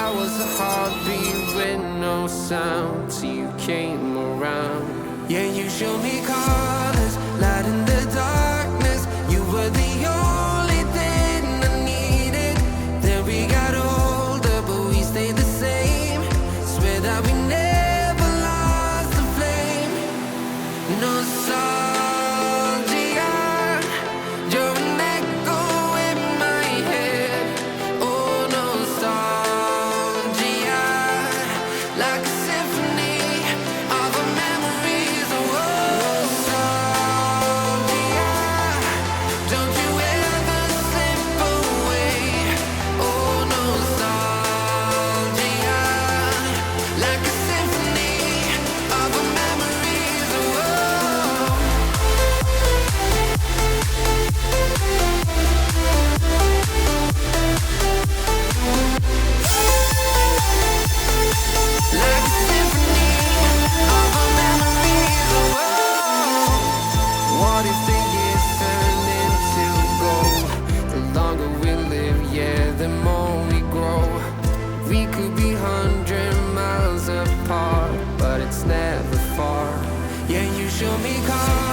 I was a heartbeat with no sound till you came around. Yeah, you showed me colors, light in the darkness. You were the only thing I needed. Then we got older, but we stayed the same. Swear that we never lost the flame. Nostalgia, you're an echo in my head. Oh, nostalgia, like a symphony of our memories. Oh, nostalgia, don't you ever slip away. Oh, nostalgia, like a symphony of our memories. Oh, like a symphony of our memories. Oh, what if the years turn into gold? The longer we live, yeah, the more we grow. We could be 100 miles apart, but it's never far. Yeah, you show me colors.